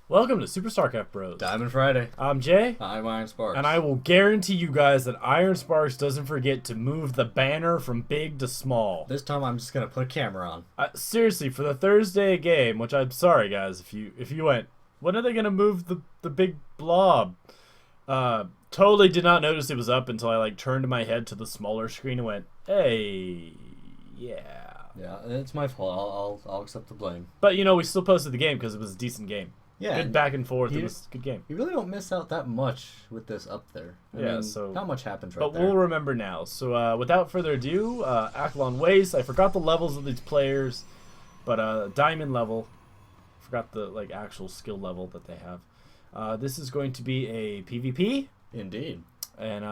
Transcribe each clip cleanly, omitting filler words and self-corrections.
Welcome to Super StarCraft Bros. Diamond Friday. I'm Jay. I'm Iron Sparks. And I will guarantee you guys that Iron Sparks doesn't forget to move the banner from big to small. This time I'm just going to put a camera on. Seriously, for the Thursday game, which I'm sorry guys, if you went, when are they going to move the big blob? Totally did not notice it was up until I turned my head to the smaller screen and went, hey, yeah. Yeah, it's my fault. I'll accept the blame. But we still posted the game because it was a decent game. Yeah, good back and forth. It was a good game. You really don't miss out that much with this up there. I mean, so not much happens right there. But we'll remember now. So without further ado, Akion Wastes. I forgot the levels of these players, but diamond level. Forgot the actual skill level that they have. This is going to be a PvP. Indeed. And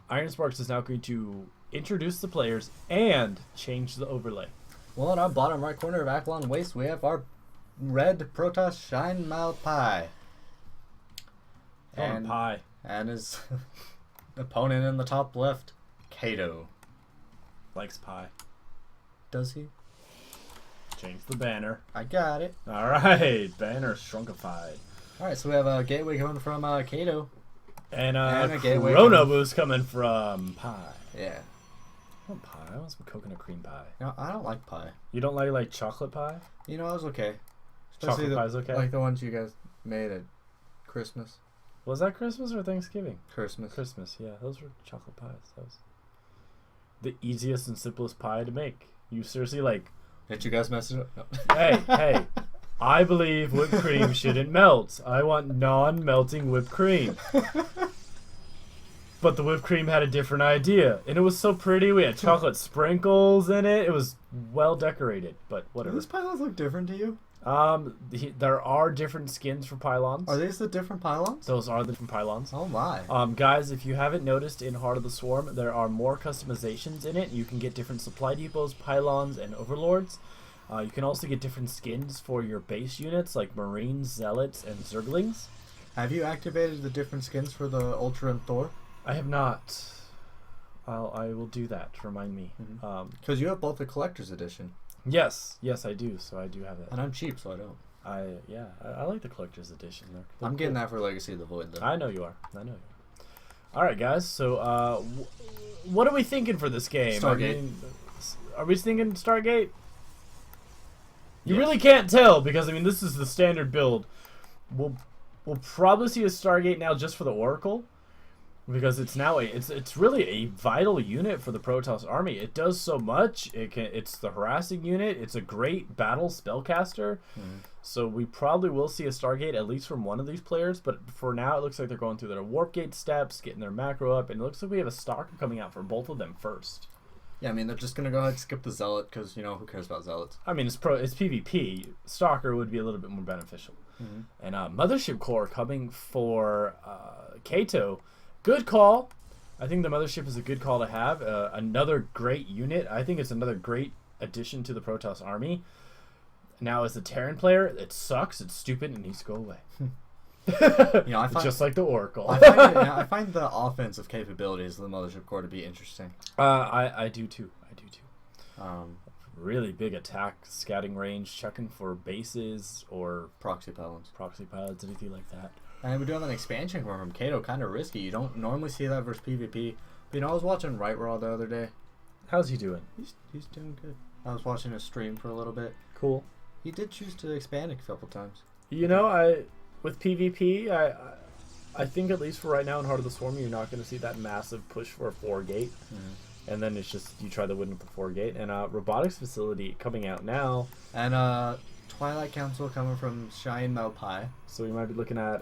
Iron Sparks is now going to introduce the players and change the overlay. Well, in our bottom right corner of Akion Wastes, we have our red Protoss ShianMielpai. And his opponent in the top left, Kaito. Likes pie. Does he? Change the banner. I got it. Alright, banner shrunkified. Alright, so we have a gateway coming from Kaito. And a Chrono boost coming from pie. Yeah. I want pie. I want some coconut cream pie. No, I don't like pie. You don't like chocolate pie? You know, I was okay. Chocolate pie's okay? Like the ones you guys made at Christmas. Was that Christmas or Thanksgiving? Christmas. Christmas, yeah. Those were chocolate pies. That was the easiest and simplest pie to make. You seriously Did you guys mess it up? No. Hey. I believe whipped cream shouldn't melt. I want non-melting whipped cream. But the whipped cream had a different idea. And it was so pretty. We had chocolate sprinkles in it. It was well decorated, but whatever. Do those pylons look different to you? There are different skins for pylons. Are these the different pylons? Those are the different pylons. Oh my. Guys, if you haven't noticed, in Heart of the Swarm, there are more customizations in it. You can get different supply depots, pylons, and overlords. You can also get different skins for your base units, like Marines, Zealots, and Zerglings. Have you activated the different skins for the Ultra and Thor? I have not. I will do that. Remind me. Because you have both the Collector's Edition. Yes, I do. So I do have that. And I'm cheap, so I don't. I like the Collector's Edition. I'm getting that for Legacy of the Void, though. I know you are. All right, guys. So, what are we thinking for this game? Stargate. Are we thinking Stargate? You really can't tell because this is the standard build. We'll probably see a Stargate now just for the Oracle. Because it's now it's really a vital unit for the Protoss army. It does so much. It's the harassing unit. It's a great battle spellcaster. So we probably will see a Stargate at least from one of these players. But for now, it looks like they're going through their Warp Gate steps, getting their macro up, and it looks like we have a Stalker coming out for both of them first. Yeah, they're just gonna go ahead and skip the Zealot because who cares about Zealots? It's PvP. Stalker would be a little bit more beneficial. And Mothership Core coming for Kaito. Good call. I think the Mothership is a good call to have. Another great unit. I think it's another great addition to the Protoss army. Now, as a Terran player, it sucks. It's stupid. It needs to go away. I find, just like the Oracle. I find the offensive capabilities of the Mothership Core to be interesting. I do too. Really big attack, scouting range, checking for bases or proxy pilots, anything like that. And we do have an expansion from Kaito, kind of risky. You don't normally see that versus PvP. But I was watching Right Raw the other day. How's he doing? He's doing good. I was watching a stream for a little bit. Cool. He did choose to expand a couple times. With PvP, I think at least for right now in Heart of the Swarm, you're not going to see that massive push for a 4-gate. And then it's just you try the win with the 4-gate. And Robotics Facility coming out now. And Twilight Council coming from ShianMielpai. So we might be looking at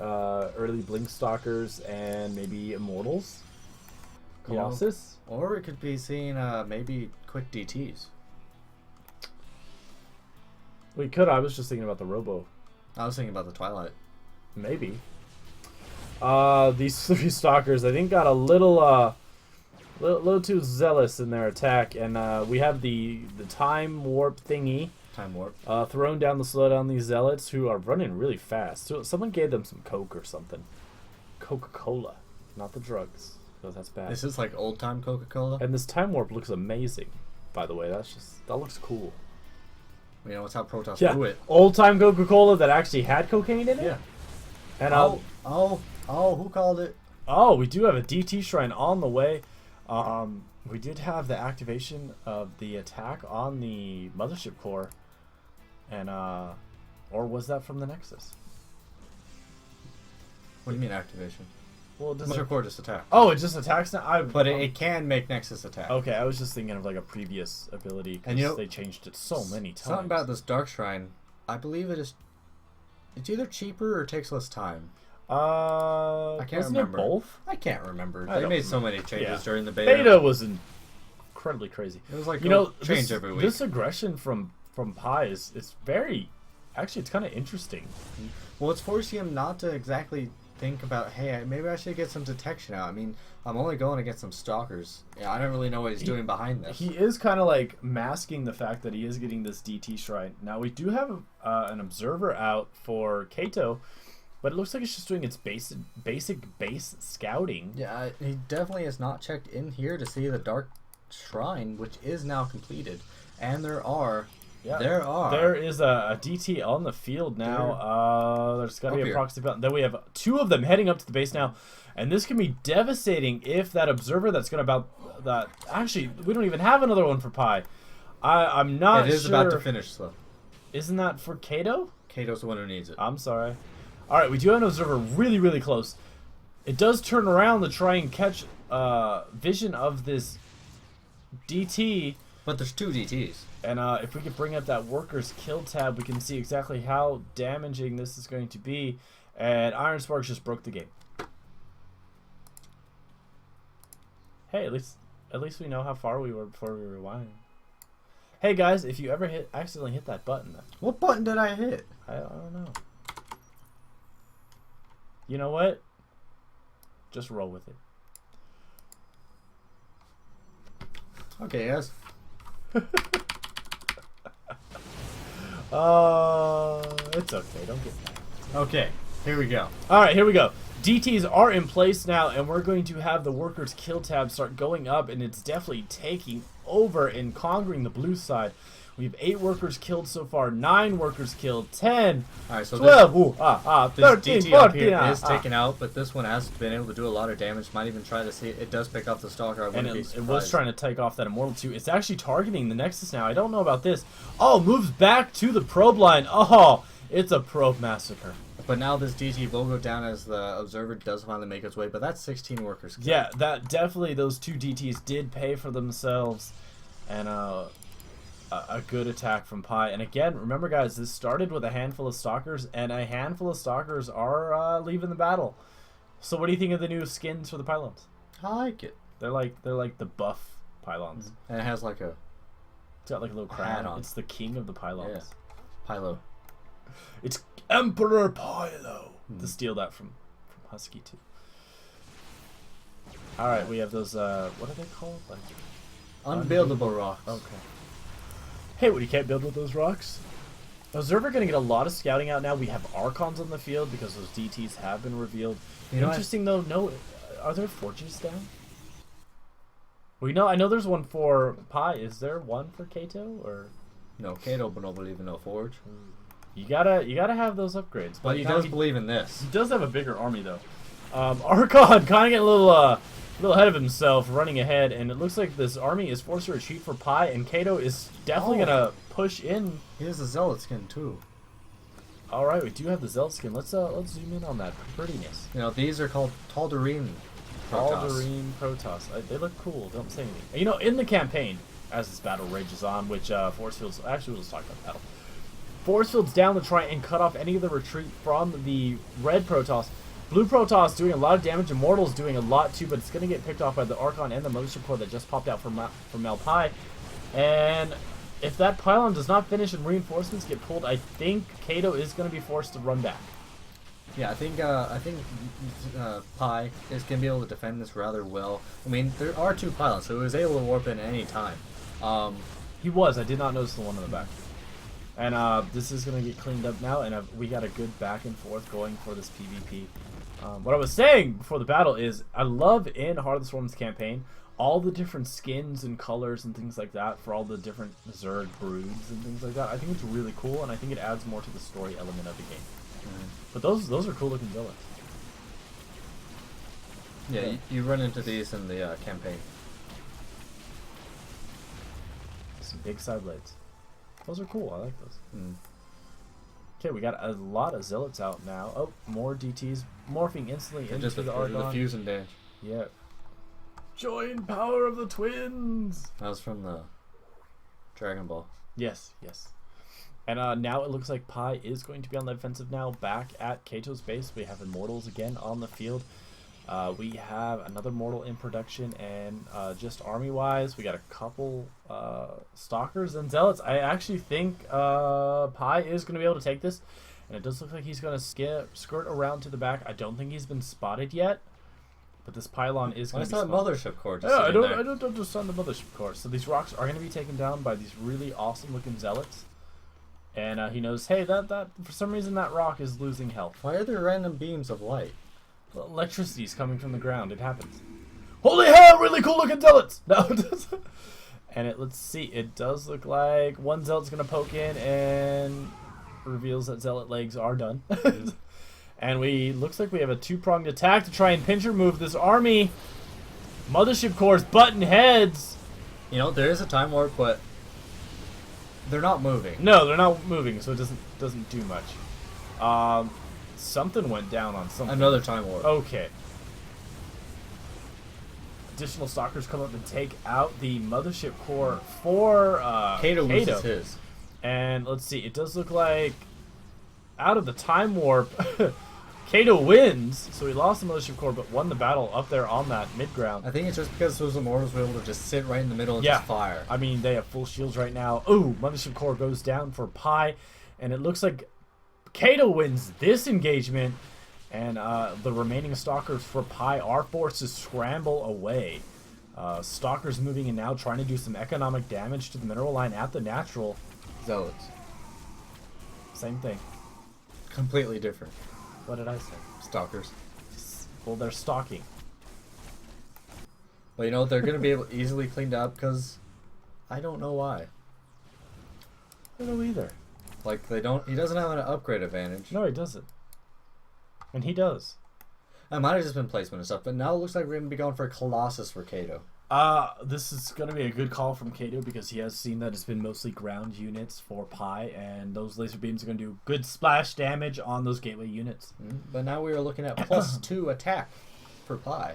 early Blink Stalkers and maybe Immortals. Colossus. Or we could be seeing maybe quick DTs. We could. I was just thinking about the Robo. I was thinking about the Twilight. Maybe. These 3 Stalkers, I think, got a little too zealous in their attack. And we have the Time Warp thingy. Time Warp. Throwing down the slowdown these Zealots who are running really fast. So someone gave them some Coke or something. Coca-Cola. Not the drugs. Because that's bad. This is like old time Coca-Cola. And this Time Warp looks amazing, by the way. That looks cool. It's how Protoss do it. Old time Coca-Cola that actually had cocaine in it? Yeah. And who called it? oh, we do have a DT shrine on the way. We did have the activation of the attack on the mothership core, and or was that from the Nexus? What do you mean activation? Well, it Mothership core just attack. Oh, it just attacks now. But it can make Nexus attack. Okay, I was just thinking of like a previous ability because they changed it so many times. Something about this Dark Shrine, I believe it's either cheaper or takes less time. I can't remember. It both? I can't remember. They made so many changes during the beta. Beta was incredibly crazy. It was like change every week. This aggression from Pi is very, actually, it's kind of interesting. Well, it's forcing him not to exactly think about, hey, maybe I should get some detection out. I mean, I'm only going to get some stalkers. Yeah, I don't really know what he's doing behind this. He is kind of like masking the fact that he is getting this DT shrine. Now, we do have an observer out for Kaito, but it looks like it's just doing its basic base scouting. Yeah, he definitely has not checked in here to see the Dark Shrine, which is now completed. And there is a DT on the field now. There's got to be a proxy button. Then we have 2 of them heading up to the base now. And this can be devastating if that observer that's going to about that. Actually, we don't even have another one for Pi. I'm not sure. It is about to finish, though. Isn't that for Kaito? Kato's the one who needs it. I'm sorry. All right, we do have an observer really, really close. It does turn around to try and catch vision of this DT. But there's 2 DTs. And if we could bring up that workers kill tab, we can see exactly how damaging this is going to be. And Iron Sparks just broke the game. Hey, at least we know how far we were before we rewinded. Hey guys, if you ever accidentally hit that button, what button did I hit? I don't know. You know what? Just roll with it. Okay, yes. It's okay. Don't get mad. Okay, here we go. All right, here we go. DTs are in place now, and we're going to have the workers kill tab start going up, and it's definitely taking over and conquering the blue side. We have 8 workers killed so far, 9 workers killed, 10, all right, so 12, this 13, DT 14, up here is taken out, but this one has been able to do a lot of damage. Might even try to see it does pick off the stalker. I wouldn't be surprised. It was trying to take off that immortal too. It's actually targeting the Nexus now. I don't know about this. Oh, moves back to the probe line. Oh, it's a probe massacre. But now this DT will go down as the observer does finally make its way. But that's 16 workers killed. Yeah, that definitely, those 2 DTs did pay for themselves, and a good attack from Pi. And again, remember guys, this started with a handful of stalkers, and a handful of stalkers are leaving the battle. So what do you think of the new skins for the pylons? I like it. They're like the buff pylons. And it has like it's got like a little crown on. It's the king of the pylons. Yeah. Pylo. It's Emperor Pylo. To steal that from Husky too. All right, we have those. What are they called? Like unbuildable rocks. Okay. Hey, what, you can't build with those rocks? Observer going to get a lot of scouting out now. We have Archons on the field because those DTs have been revealed. Interesting though. No, are there forges down? Well, I know there's one for Pi. Is there one for Kaito or? No, Kaito don't believe in no forge. You gotta have those upgrades. But he does believe in this. He does have a bigger army though. Archon kind of getting a little ahead of himself, running ahead, and it looks like this army is forced to retreat for Pi, and Kaito is definitely gonna push in. He has a zealot skin too. All right, we do have the zealot skin. Let's zoom in on that prettiness. These are called Tal'Darim Protoss. Tal'Darim Protoss. They look cool. Don't say anything. In the campaign, as this battle rages on, which force fields. Actually, we'll just talk about the battle. Force fields down to try and cut off any of the retreat from the red Protoss. Blue Protoss doing a lot of damage. Immortal's doing a lot too, but it's going to get picked off by the Archon and the Mothership Core that just popped out from ShianMielpai. And if that pylon does not finish and reinforcements get pulled, I think Kaito is going to be forced to run back. Yeah, I think Pi is going to be able to defend this rather well. I mean, there are 2 pylons, so he was able to warp in any time. He was. I did not notice the one in the back. And this is going to get cleaned up now, and we got a good back and forth going for this PvP. What I was saying before the battle is I love in Heart of the Swarm's campaign all the different skins and colors and things like that for all the different Zerg broods and things like that. I think it's really cool, and I think it adds more to the story element of the game. But those are cool looking villains. Yeah, you run into these in the campaign. Some big side blades. Those are cool. I like those. Okay, we got a lot of zealots out now. Oh, more DTs morphing instantly into the Argon. The fusion damage. Yeah. Join power of the twins. That was from the Dragon Ball. Yes, yes. And now it looks like Pi is going to be on the defensive now. Back at Kaito's base, we have Immortals again on the field. We have another Mortal in production, and just army-wise, we got a couple Stalkers and Zealots. I actually think Pi is going to be able to take this, and it does look like he's going to skirt around to the back. I don't think he's been spotted yet, but this pylon is going to be spotted. Mothership core just I don't understand the Mothership core. So these rocks are going to be taken down by these really awesome-looking Zealots. And he knows, hey, that for some reason that rock is losing health. Why are there random beams of light? Electricity is coming from the ground. It happens. Holy hell! Really cool looking zealots. No, it doesn't. And let's see. It does look like one zealot's gonna poke in and reveals that zealot legs are done. And looks like we have a two-pronged attack to try and pincher move this army. Mothership cores button heads. You know, there is a time warp, but they're not moving. No, they're not moving, so it doesn't do much. Something went down on something. Another time warp. Okay. Additional Stalkers come up and take out the Mothership core for Kaito loses his. And let's see, it does look like out of the time warp, Kaito wins. So he lost the Mothership core, but won the battle up there on that mid-ground. I think it's just because those Immortals were able to just sit right in the middle and just fire. I mean, they have full shields right now. Ooh, Mothership core goes down for Pi, and it looks like Kaito wins this engagement, and the remaining Stalkers for Pi are forced to scramble away. Stalkers moving in now, trying to do some economic damage to the mineral line at the natural. Zealots. Same thing. Completely different. What did I say? Stalkers. Well, they're stalking. But you know, they're going to be able easily cleaned up because I don't know why. I don't know either. Like, he doesn't have an upgrade advantage. No, he doesn't. And he does. It might have just been placement and stuff, but now it looks like we're going to be going for a Colossus for Kaito. This is going to be a good call from Kaito because he has seen that it's been mostly ground units for Pi, and those laser beams are going to do good splash damage on those gateway units. But now we are looking at +2 attack for Pi.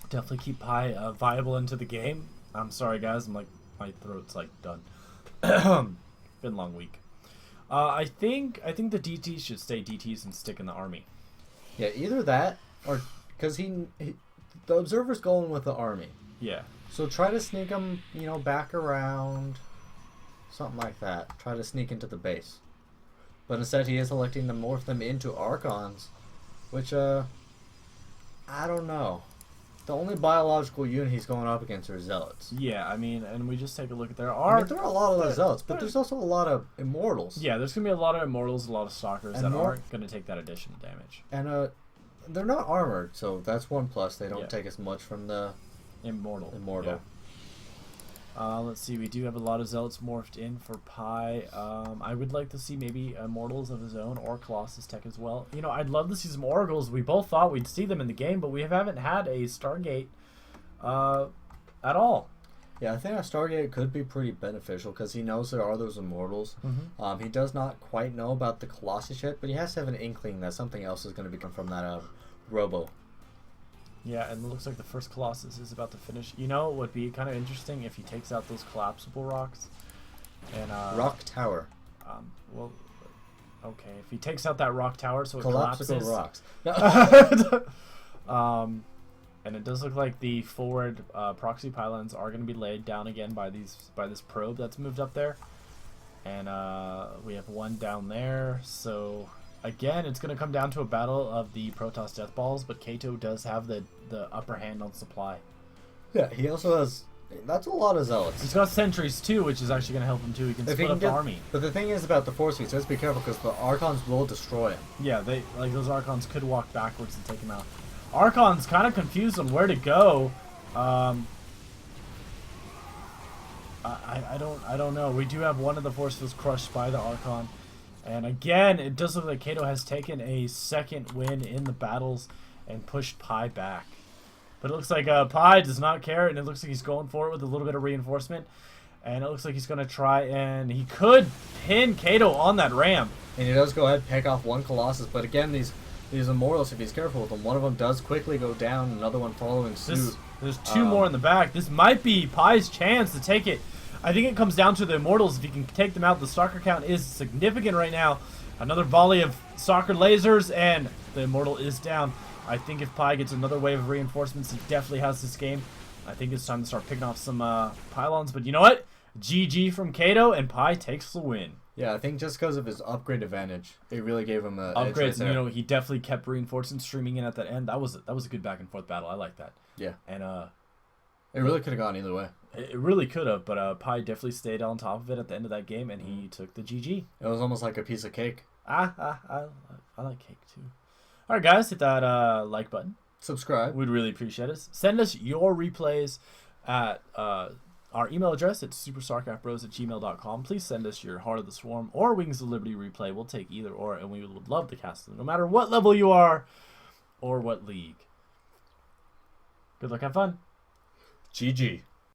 Definitely keep Pi viable into the game. I'm sorry, guys. My throat's like done. Been a long week. I think the DTs should stay DTs and stick in the army. Yeah, either that or because the observer's going with the army. Yeah. So try to sneak them, back around, something like that. Try to sneak into the base. But instead, he is electing to morph them into Archons, which I don't know. The only biological unit he's going up against are Zealots. Yeah, I mean, and we just take a look at there are a lot of those Zealots, but there's also a lot of Immortals. Yeah, there's going to be a lot of Immortals, a lot of Stalkers that aren't going to take that additional damage. And they're not armored, so that's one plus. They don't take as much from the Immortal. Yeah. Let's see, we do have a lot of Zealots morphed in for Pi. I would like to see maybe Immortals of his own or Colossus tech as well. I'd love to see some Oracles. We both thought we'd see them in the game, but we haven't had a Stargate at all. Yeah, I think a Stargate could be pretty beneficial because he knows there are those Immortals. He does not quite know about the Colossus yet, but he has to have an inkling that something else is going to become from that Robo. Yeah, and it looks like the first Colossus is about to finish. It would be kind of interesting if he takes out those collapsible rocks. And Rock Tower. Well, okay, if he takes out that rock tower so it collapses. Rocks. And it does look like the forward proxy pylons are going to be laid down again by this probe that's moved up there. And we have one down there, so again, it's going to come down to a battle of the Protoss Death Balls, but Kaito does have the upper hand on supply. Yeah, he also has... That's a lot of Zealots. He's got sentries too, which is actually going to help him too. He can split up the army. But the thing is about the Force Feeds, just be careful because the Archons will destroy him. Yeah, those Archons could walk backwards and take him out. Archon's kind of confused on where to go. I don't know. We do have one of the Force Fields crushed by the Archon. And again, it does look like Kaito has taken a second win in the battles and pushed Pi back. But it looks like Pi does not care, and it looks like he's going for it with a little bit of reinforcement. And it looks like he's going to try, and he could pin Kaito on that ramp. And he does go ahead and pick off one Colossus, but again, these Immortals, if he's careful with them, one of them does quickly go down, another one following suit. There's two more in the back. This might be Pi's chance to take it. I think it comes down to the Immortals. If he can take them out, the Stalker count is significant right now. Another volley of Stalker lasers, and the Immortal is down. I think if Pi gets another wave of reinforcements, he definitely has this game. I think it's time to start picking off some pylons. But you know what? GG from Kaito, and Pi takes the win. Yeah, I think just because of his upgrade advantage, it really gave him an upgrades. Right, you know, he definitely kept reinforcements streaming in at that end. That was a good back and forth battle. I like that. Yeah, and it really could have gone either way. It really could have, but Pi definitely stayed on top of it at the end of that game, and he took the GG. It was almost like a piece of cake. I like cake too. All right, guys, hit that like button. Subscribe. We'd really appreciate it. Send us your replays at our email address at SuperStarcraftBros@gmail.com. Please send us your Heart of the Swarm or Wings of Liberty replay. We'll take either or, and we would love to cast them, no matter what level you are or what league. Good luck, have fun. GG.